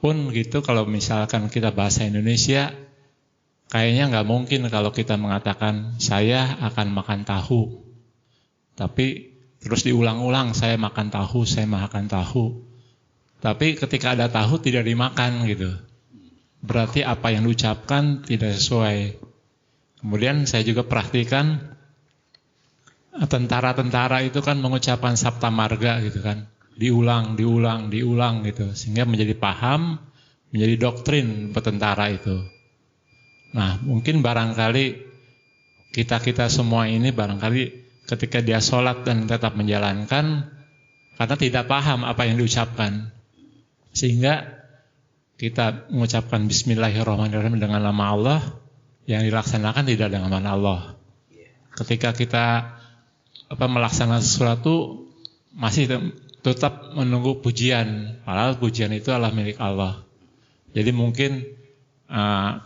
Pun gitu kalau misalkan kita bahasa Indonesia, kayaknya nggak mungkin kalau kita mengatakan saya akan makan tahu, tapi terus diulang-ulang saya makan tahu, saya makan tahu. Tapi ketika ada tahu tidak dimakan gitu. Berarti apa yang diucapkan tidak sesuai. Kemudian saya juga perhatikan tentara-tentara itu kan mengucapkan sabta marga gitu kan. Diulang gitu. Sehingga menjadi paham, menjadi doktrin bertentara itu. Nah mungkin barangkali kita semua ini barangkali ketika dia sholat dan tetap menjalankan karena tidak paham apa yang diucapkan, sehingga kita mengucapkan Bismillahirrahmanirrahim dengan nama Allah, yang dilaksanakan tidak dengan nama Allah. Ketika kita melaksanakan sesuatu masih tetap menunggu pujian, padahal pujian itu adalah milik Allah. Jadi mungkin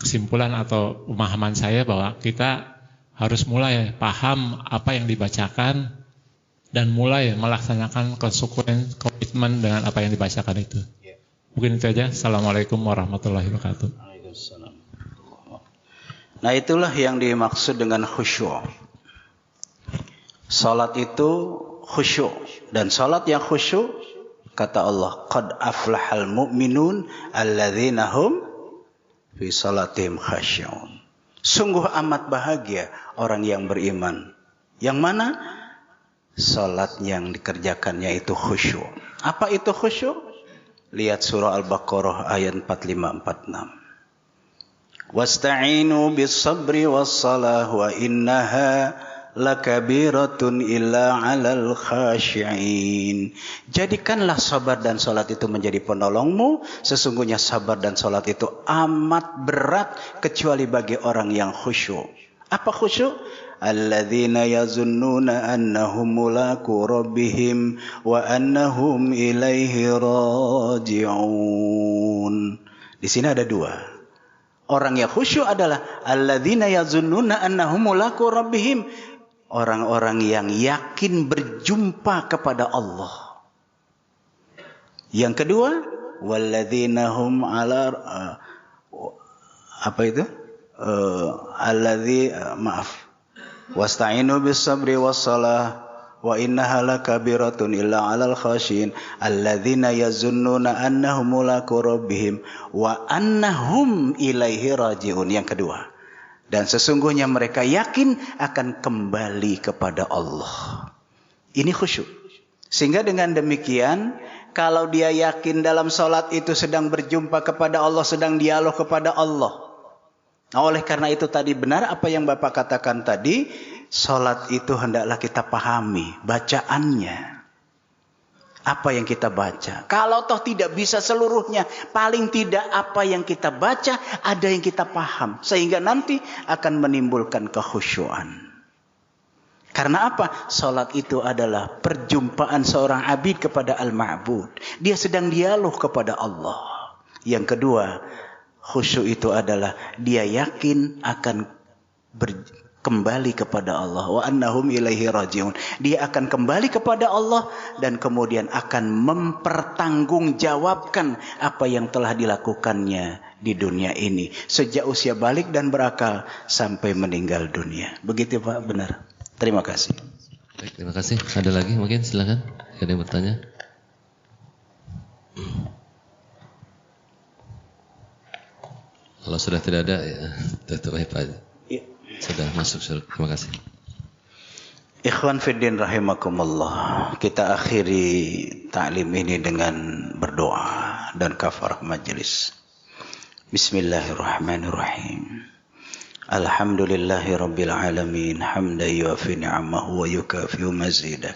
kesimpulan atau pemahaman saya bahwa kita harus mulai paham apa yang dibacakan dan mulai melaksanakan komitmen dengan apa yang dibacakan itu. Mungkin itu aja. Assalamualaikum warahmatullahi wabarakatuh. Nah itulah yang dimaksud dengan khusyuk. Salat itu khusyuk, dan salat yang khusyuk kata Allah, qad aflahal mu'minun alladzina hum fi salatihim khasyun. Sungguh amat bahagia orang yang beriman. Yang mana? Salat yang dikerjakannya itu khusyuk. Apa itu khusyuk? Lihat surah Al-Baqarah ayat 45-46. Wasta'inu bis-sabri was-salah wa innaha lakabiratun illa 'alal khashi'in. Jadikanlah sabar dan salat itu menjadi penolongmu. Sesungguhnya sabar dan salat itu amat berat kecuali bagi orang yang khusyuk. Apa khusyuk? Alladzina yazunnuna annahum mulaqu rabbihim wa annahum ilaihi raji'un. Di sini ada dua. Orang yang khusyuk adalah alladzina yazunnuna annahum mulaqu rabbihim. Orang-orang yang yakin berjumpa kepada Allah. Yang kedua, walladzina hum ala wasta'inu bis-sabri was-salah wa innaha lakabiratun illa 'alal khashin alladzina yazunnuna annahum mulaqu rabbihim wa annahum ilaihi raji'un. Yang kedua, dan sesungguhnya mereka yakin akan kembali kepada Allah. Ini khusyuk. Sehingga dengan demikian, kalau dia yakin dalam salat itu sedang berjumpa kepada Allah, sedang dialog kepada Allah. Nah, oleh karena itu tadi benar apa yang Bapak katakan tadi, salat itu hendaklah kita pahami bacaannya. Apa yang kita baca. Kalau toh tidak bisa seluruhnya, paling tidak apa yang kita baca ada yang kita paham, sehingga nanti akan menimbulkan kekhusyuan. Karena apa? Salat itu adalah perjumpaan seorang abid kepada Al-Ma'bud. Dia sedang dialog kepada Allah. Yang kedua, khusyuk itu adalah dia yakin akan kembali kepada Allah. Wa annahum ilaihi raji'un. Dia akan kembali kepada Allah dan kemudian akan mempertanggungjawabkan apa yang telah dilakukannya di dunia ini sejak usia balik dan berakal sampai meninggal dunia. Begitu Pak, benar. Terima kasih. Baik, terima kasih. Ada lagi mungkin, silakan. Ada yang bertanya? Kalau sudah tidak ada, ya tutup Pak. Ya. Sudah masuk, terima kasih. Ikhwan fiddin rahimakumullah. Kita akhiri ta'lim ini dengan berdoa dan kafarah majlis. Bismillahirrahmanirrahim. Alhamdulillahi rabbil alamin. Hamdan yuafi ni'amahu wa yukafi'u mazidah.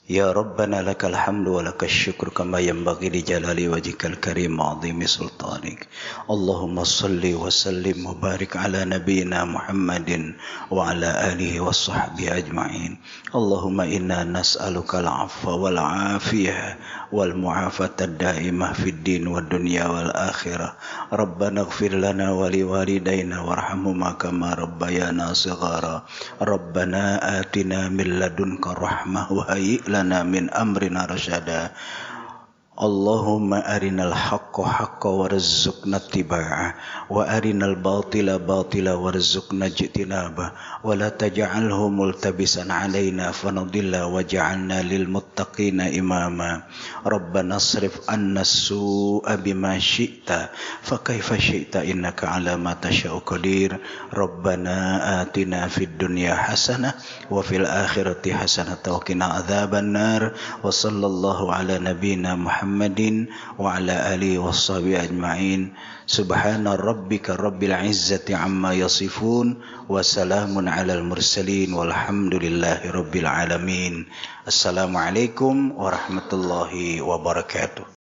يا ربنا لك الحمد ولك الشكر كما ينبغي لجلال وجهك الكريم وعظيم سلطانك. اللهم صل وسلم وبارك على نبينا محمد وعلى آله وصحبه أجمعين. اللهم إنا نسألك العفو والعافية والمعافاة الدائمة في الدين والدنيا والآخرة. ربنا اغفر لنا ولوالدينا وارحمهما كما ربيانا صغارا. ربنا آتنا من لدنك رحمة وهيئ لنا من أمرنا رشدا. اللهم أرنا الحق حقا وارزقنا اتباعه وأرنا الباطل باطلا وارزقنا اجتنابه ولا تجعله ملتبسا علينا فنضل واجعلنا للمتقين إماما. ربنا اصرف عنا السوء بما شئت فكيف شئت إنك على ما تشاء قدير. ربنا آتنا في الدنيا حسنة وفي الآخرة حسنة وقنا عذاب النار. وصلى الله على نبينا محمد وعلى آله وصحبه أجمعين. سبحان ربك رب العزة عما يصفون وسلام على المرسلين والحمد لله رب العالمين. السلام عليكم ورحمة الله وبركاته.